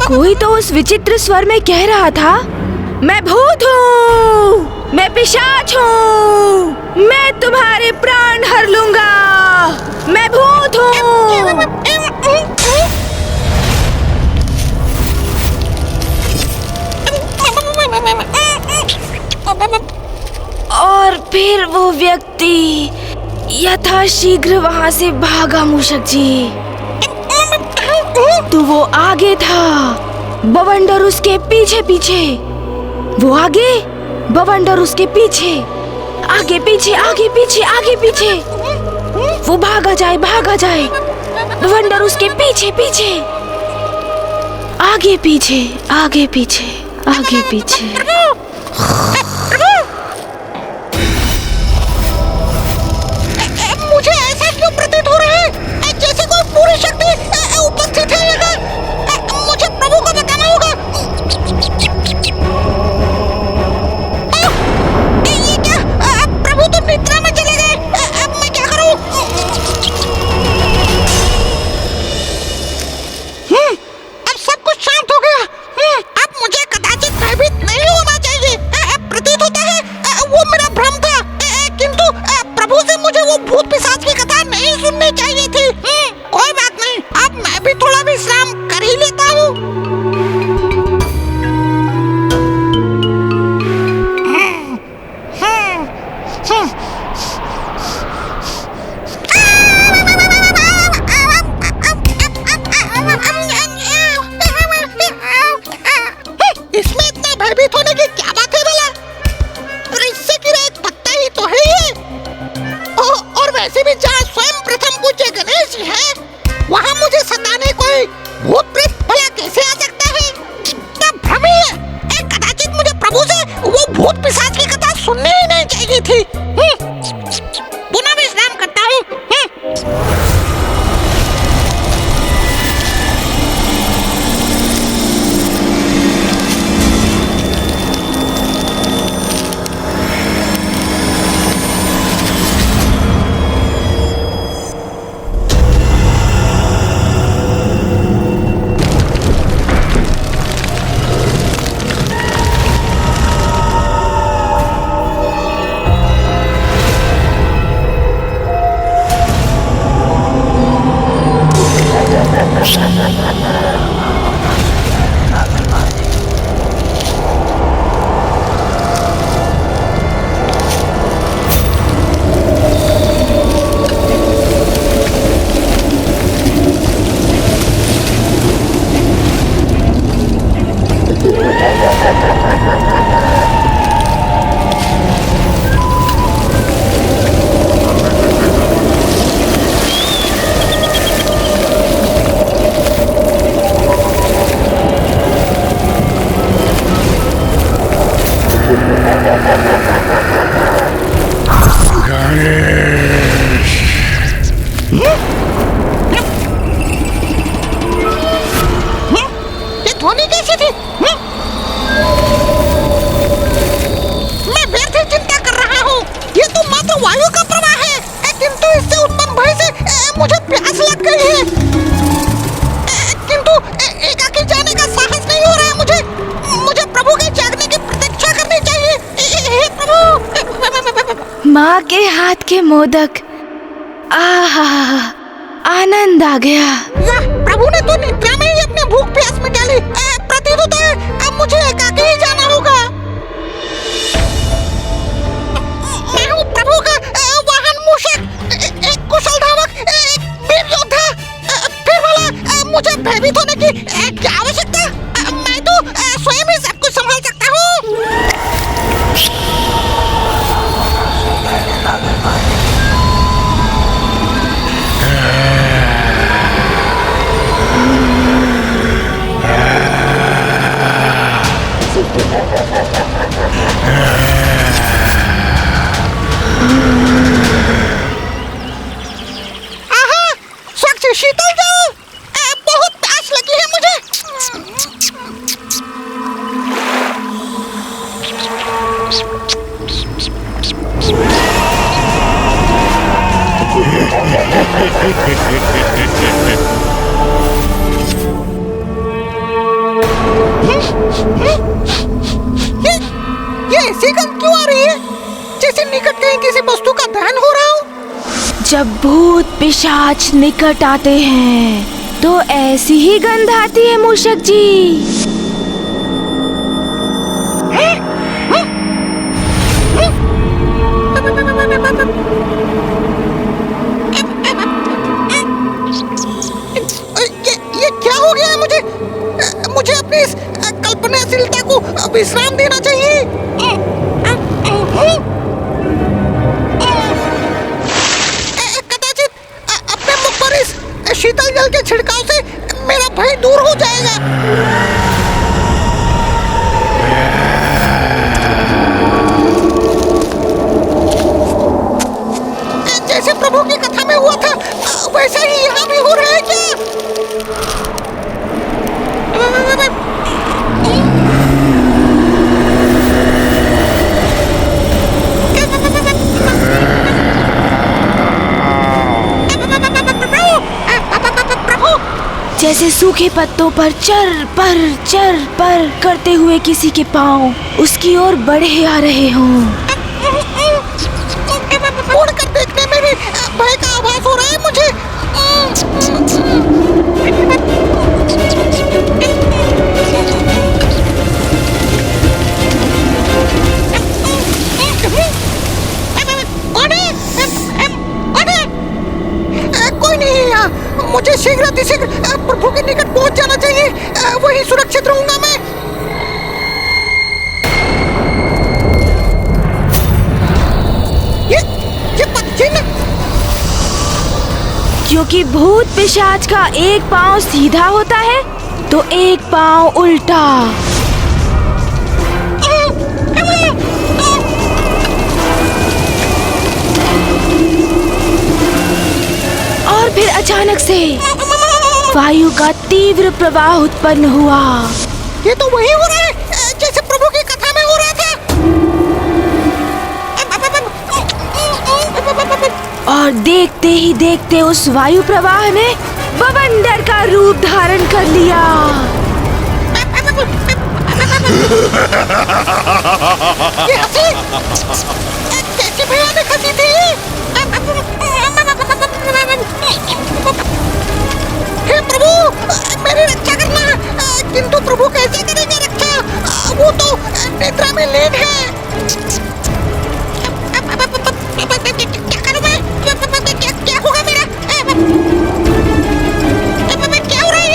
कोई तो उस विचित्र स्वर में कह रहा था, मैं भूत हूँ, मैं पिशाच हूँ, मैं तुम्हारे प्राण हर लूंगा, मैं भूत हूँ। और फिर वो व्यक्ति यथाशीघ्र वहाँ से भागा। मूषक जी, तो वो आगे था, बवंडर उसके पीछे पीछे। वो आगे, बवंडर उसके पीछे, आगे पीछे आगे पीछे आगे पीछे। वो भागा जाए, बवंडर उसके पीछे पीछे, आगे पीछे आगे पीछे आगे पीछे। मुझे ऐसा क्यों प्रतीत हो रहा है जैसे कोई पूरी शक्ति उपस्थित है यहाँ। मुझे प्रभु को बताना होगा। ये क्या, प्रभु तो निद्रा में चले गए। अब मैं क्या करूं? अब सब कुछ शांत हो गया। अब मुझे कदाचित भयभीत नहीं होना चाहिए। प्रतीत होता है वो मेरा भ्रम था, किंतु प्रभु से मुझे वो भूत पिशाच की कथा नहीं सुननी चाहिए थी। कोई बात नहीं, अब मैं भी थोड़ा विश्राम कर ही लेता हूँ। इसमें इतना भयभीत होने की क्या बात है भला? इससे गिरा एक पत्ता ही तो है ये। और वैसे भी जहाँ स्वयं प्रथम पूज्य गणेश जी हैं, वहाँ मुझे सताने कोई भूत प्रेत भला कैसे आ सकता है? तब भ्रम ही है। कदाचित मुझे प्रभु से वो भूत पिशाच की कथा सुननी ही नहीं चाहिए थी। पुनः विश्राम करता हूँ। ध्वनि कैसी थी? मैं व्यर्थ चिंता कर रहा हूँ। ये तो मात्र वायु का प्रवाह है, किंतु इससे उत्पन्न भय से मुझे प्यास लग गई है। किंतु एकाकी जाने का साहस नहीं हो रहा है। मुझे प्रभु के जागने की प्रतीक्षा करनी चाहिए। हे प्रभु। माँ के हाथ के मोदक, आहा, आनंद आ गया। वाह, प्रभु ने तो निद्रा में ही अपनी भूख प्यास मिटा ली। प्रतीत होता है अब मुझे एकाकी ही जाना होगा। मैं हूँ प्रभु का वाहन मूषक, एक कुशल धावक, एक वीर योद्धा। फिर भला मुझे भयभीत होने की क्या आवश्यकता? मैं तो स्वयं ही सब कुछ संभाल सकता हूँ। स्वच्छ शीतल जल, बहुत प्यास लगी है मुझे। जब भूत पिशाच निकट आते हैं तो ऐसी ही गंध आती है मूषक जी। ये क्या हो गया है मुझे? मुझे अपनी इस कल्पनाशीलता को विश्राम देना चाहिए। कदाचित अपने मुख पर इस शीतल जल के छिड़काव से मेरा भय दूर हो जाएगा। जैसे प्रभु की कथा में हुआ था वैसा ही यहाँ भी हो रहा है क्या? जैसे सूखे पत्तों पर चर पर करते हुए किसी के पांव उसकी ओर बढ़े आ रहे हों। उड़कर देखने में भी भय का आभास हो रहा है मुझे। कोई नहीं है यहाँ। मुझे शीघ्र प्रभु के निकट पहुंच जाना चाहिए। वहीं सुरक्षित रहूंगा मैं। ये पक्षी क्योंकि भूत पिशाच का एक पांव सीधा होता है तो एक पांव उल्टा। और फिर अचानक से वायु का तीव्र प्रवाह उत्पन्न हुआ। ये तो वही हो रहा है जैसे प्रभु की कथा में हो रहा था। और देखते ही देखते उस वायु प्रवाह ने बवंडर का रूप धारण कर लिया। ये हंसी कैसी भयानक हंसी थी। हे प्रभु मेरी रक्षा करना। किंतु प्रभु कैसे करेंगे रक्षा? वो तो निद्रा में लीन है। क्या करूं मैं? क्या होगा मेरा? क्या हो रहा है?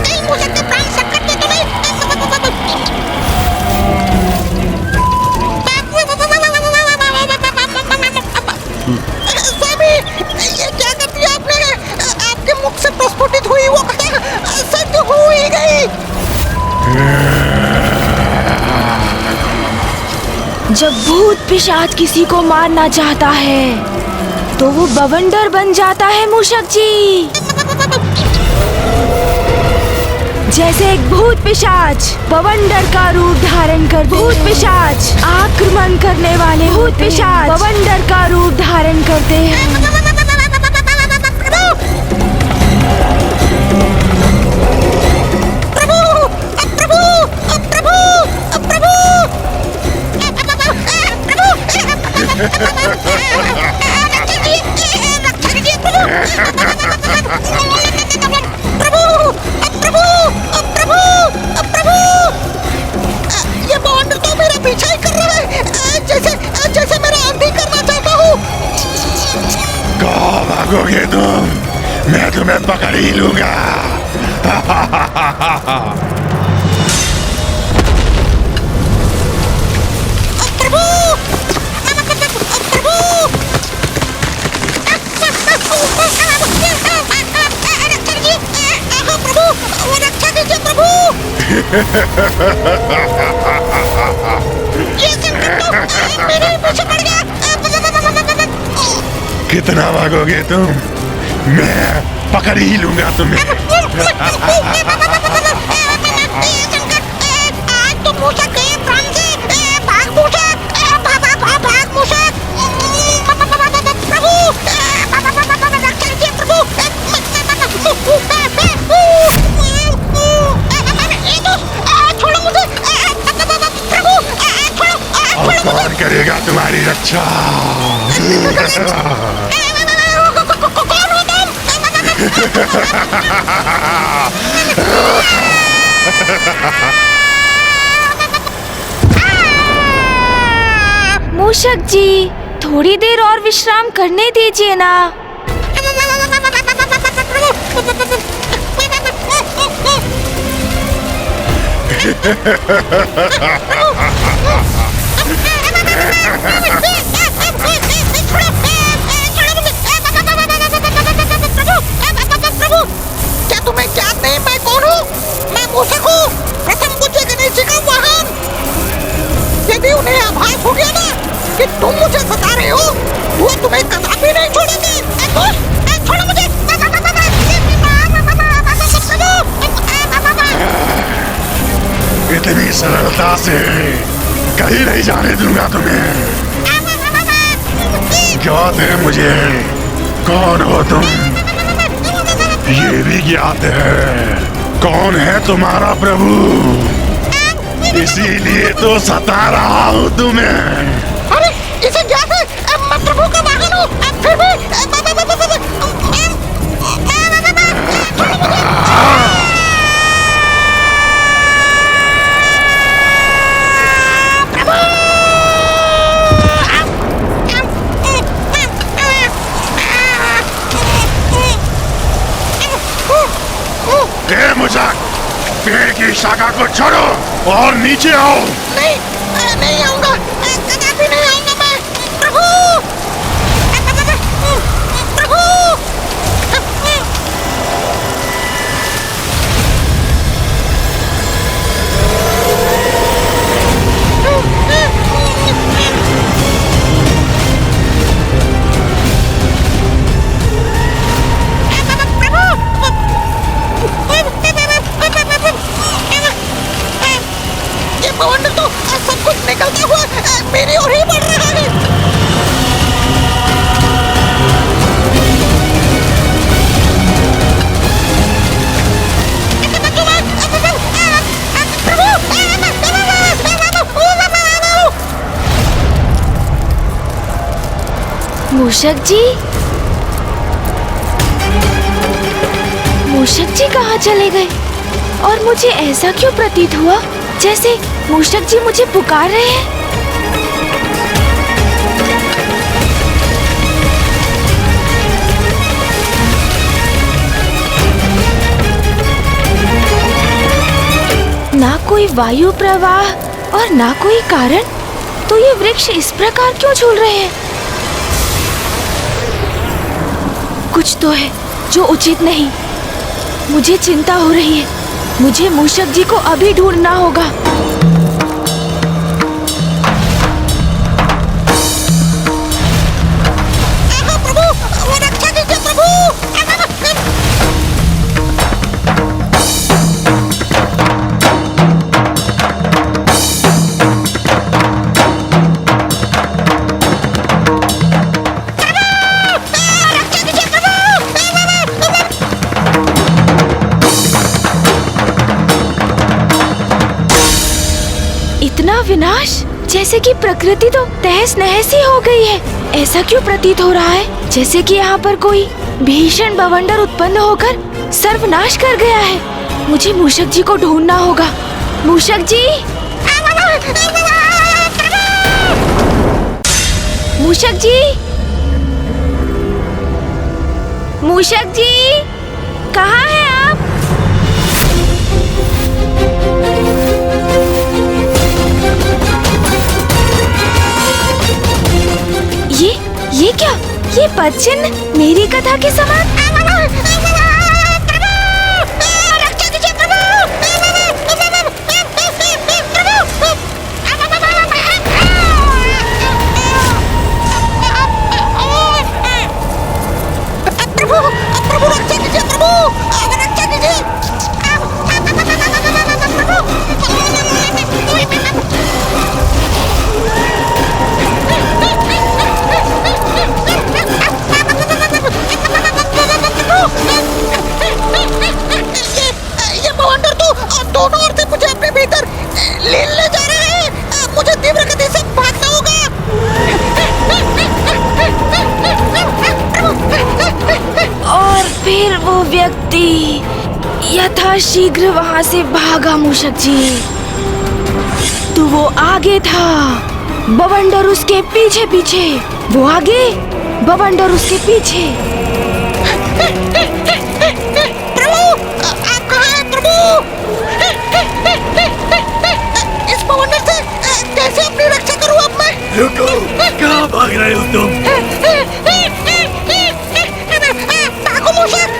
कहीं मुझे प्राण संकट में तो नहीं? स्वामी ये क्या कर दिया आपने? आपके मुख से प्रस्फुटित हुई वो कथा सत्य हो ही गई। जब भूत पिशाच किसी को मारना चाहता है तो वो बवंडर बन जाता है मूषक जी। जैसे एक भूत पिशाच बवंडर का रूप धारण कर भूत पिशाच आक्रमण करने वाले भूत पिशाच बवंडर का रूप धारण करते हैं। ये बवंडर तो मेरा पीछा ही कर रहा है जैसे मेरा आंधी करना चाहता हूँ। कहाँ भागोगे तुम? मैं तुम्हें पकड़ ही लूंगा। कितना भागोगे तुम? मैं पकड़ ही लूंगा तुम्हें। आज तो मूषक गए प्राण से। भाग मूषक, भाग मूषक। प्रभु रक्षा कीजिए प्रभु। छोड़ो मुझे। रक्षा। कौन हो तुम? मूषक जी, थोड़ी देर और विश्राम करने दीजिए ना। क्या तुम्हें याद नहीं मैं कौन हूँ? मैं मूषक हूँ, प्रथम पूज्य गणेश जी का वाहन। यदि उन्हें आभास हो गया ना कि तुम मुझे सता रहे हो, वो तुम्हें कदापि नहीं छोड़ेंगे। छोड़ो मुझे। इतनी सरलता से कहीं नहीं जाने दूंगा तुम्हें। ज्ञात है मुझे कौन हो तुम, ये भी ज्ञात है कौन है तुम्हारा प्रभु, इसीलिए तो सता रहा हूँ तुम्हें। अरे इसे ज्ञात है, मैं प्रभु का वाहन हूँ, फिर भी मूषक, पेड़ की शाखा को छोड़ो और नीचे आओ। नहीं, नहीं आऊंगा, कदापि नहीं आऊंगा मैं। प्रभु, प्रभु। बवंडर तो सब कुछ निकलता हुआ मेरी ओर ही बढ़ रहा है। मूषक जी, मूषक जी कहाँ चले गए? और मुझे ऐसा क्यों प्रतीत हुआ जैसे मूषक जी मुझे पुकार रहे हैं? ना कोई वायु प्रवाह और ना कोई कारण, तो ये वृक्ष इस प्रकार क्यों झूल रहे हैं? कुछ तो है जो उचित नहीं। मुझे चिंता हो रही है। मुझे मूषक जी को अभी ढूंढना होगा। प्रभु, वो रक्षा कीजिए प्रभु। इतना विनाश, जैसे कि प्रकृति तो तहस नहस ही हो गई है। ऐसा क्यों प्रतीत हो रहा है जैसे कि यहाँ पर कोई भीषण बवंडर उत्पन्न होकर सर्वनाश कर गया है। मुझे मूषक जी को ढूंढना होगा। मूषक जी, मूषक जी, मूषक जी, कहाँ हैं आप? ये क्या? ये पद चिन्ह मेरी कथा के समान। व्यक्ति यथाशीघ्र वहाँ से भागा मूषक जी। तो वो आगे था, बवंडर उसके पीछे पीछे। वो आगे, बवंडर उसके पीछे। प्रभु, आप कहाँ हैं प्रभु? इस बवंडर से कैसे अपनी रक्षा करूँ अब मैं? रुको, कहाँ भाग रहे हो तुम? भागो मूषक!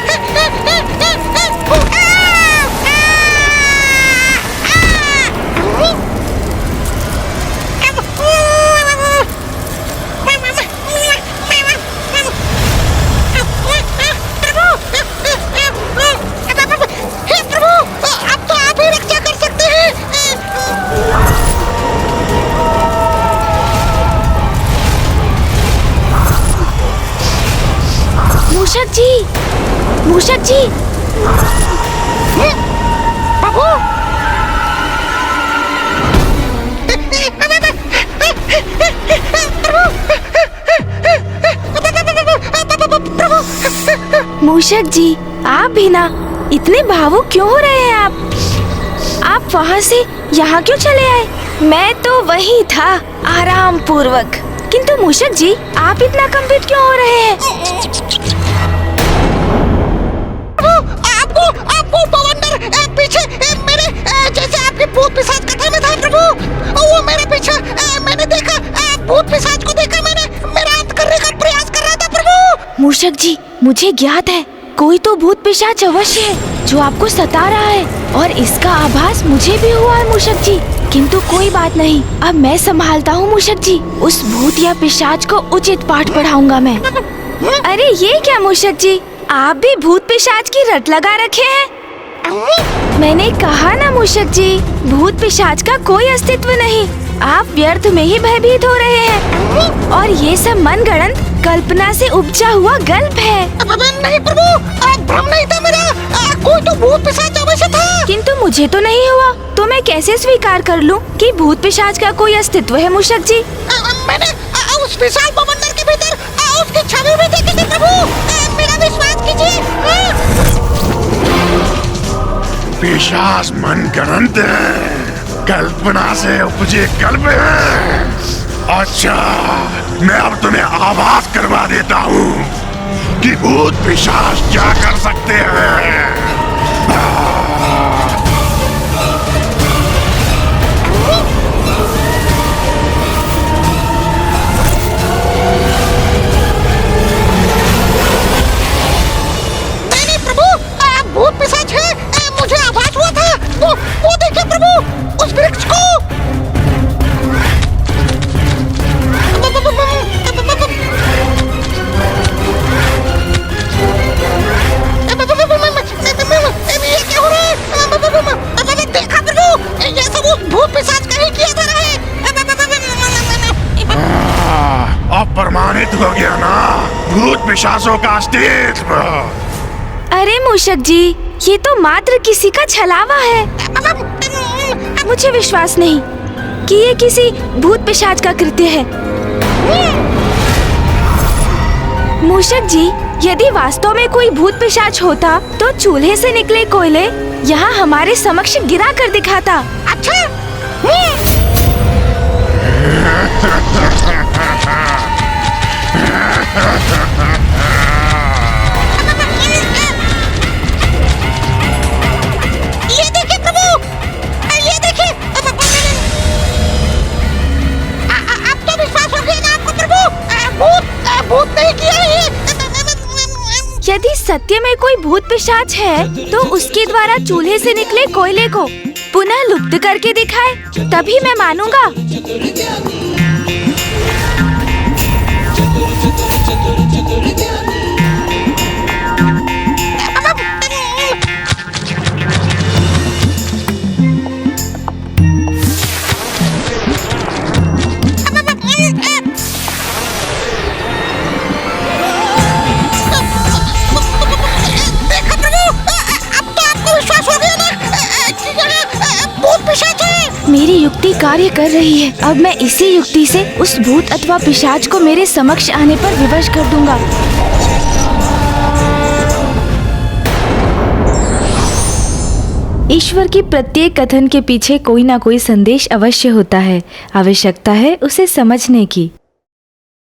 मूषक जी, प्रभु! मूषक जी, आप भी ना इतने भावुक क्यों हो रहे हैं आप वहाँ से यहाँ क्यों चले आए? मैं तो वही था आराम पूर्वक। किंतु मूषक जी, आप इतना कंपित क्यों हो रहे हैं? आपको बवंडर पीछे मेरे जैसे आपके भूत पिशाच कथा में था प्रभु। वो मेरे पीछे मैंने देखा, भूत पिशाच को देखा मैंने, मेरा अंत करने का प्रयास कर रहा था प्रभु। मूषक जी, मुझे ज्ञात है कोई तो भूत पिशाच अवश्य है जो आपको सता रहा है, और इसका आभास मुझे भी हुआ है मूषक जी। किंतु कोई बात नहीं, अब मैं संभालता हूँ मूषक जी। उस भूत या पिशाच को उचित पाठ पढ़ाऊंगा मैं। अरे ये क्या मूषक जी, आप भी भूत पिशाच की रट लगा रखे हैं। मैंने कहा ना मूषक जी, भूत पिशाच का कोई अस्तित्व नहीं। आप व्यर्थ में ही भयभीत हो रहे हैं, और ये सब मनगढ़ंत कल्पना से उपजा हुआ गल्प है। नहीं प्रभु, भ्रम नहीं था मेरा, कोई तो भूत पिशाच अवश्य था। किंतु मुझे तो नहीं हुआ, तो मैं कैसे स्वीकार कर लूं कि भूत पिशाच का कोई अस्तित्व है मूषक जी? मैंने उस विशाल बवंडर के भीतर उसकी छवि भी देखी थी प्रभु, मेरा विश्वास कीजिए। पिशाच मनगढ़ंत है, कल्पना से उपजे कल्प है। अच्छा, मैं अब तुम्हें आभास करवा देता हूँ कि भूत पिशाच क्या कर सकते हैं। नहीं प्रभु, भूत पिशाच है, मुझे आभास हुआ था। वो देखिए प्रभु, उस वृक्ष को। देखा प्रभु, ये सब उस भूत पिशाच का ही किया जा रहा है। अब प्रमाणित हो गया ना भूत पिशाचों का अस्तित्व। अरे मूषक जी, ये तो मात्र किसी का छलावा है। मुझे विश्वास नहीं कि ये किसी भूत पिशाच का कृत्य है। मूषक जी, यदि वास्तव में कोई भूत पिशाच होता तो चूल्हे से निकले कोयले यहाँ हमारे समक्ष गिरा कर दिखाता। अच्छा। ये देखिए प्रभु, ये देखिए। अब तो विश्वास हो गया ना आपको प्रभु, भूत नहीं किया ये। यदि सत्य में कोई भूत पिशाच है तो उसके द्वारा चूल्हे से निकले कोयले को पुनः लुप्त करके दिखाए, तभी मैं मानूंगा। मेरी युक्ति कार्य कर रही है। अब मैं इसी युक्ति से उस भूत अथवा पिशाच को मेरे समक्ष आने पर विवश कर दूंगा। ईश्वर की प्रत्येक कथन के पीछे कोई ना कोई संदेश अवश्य होता है। आवश्यकता है उसे समझने की।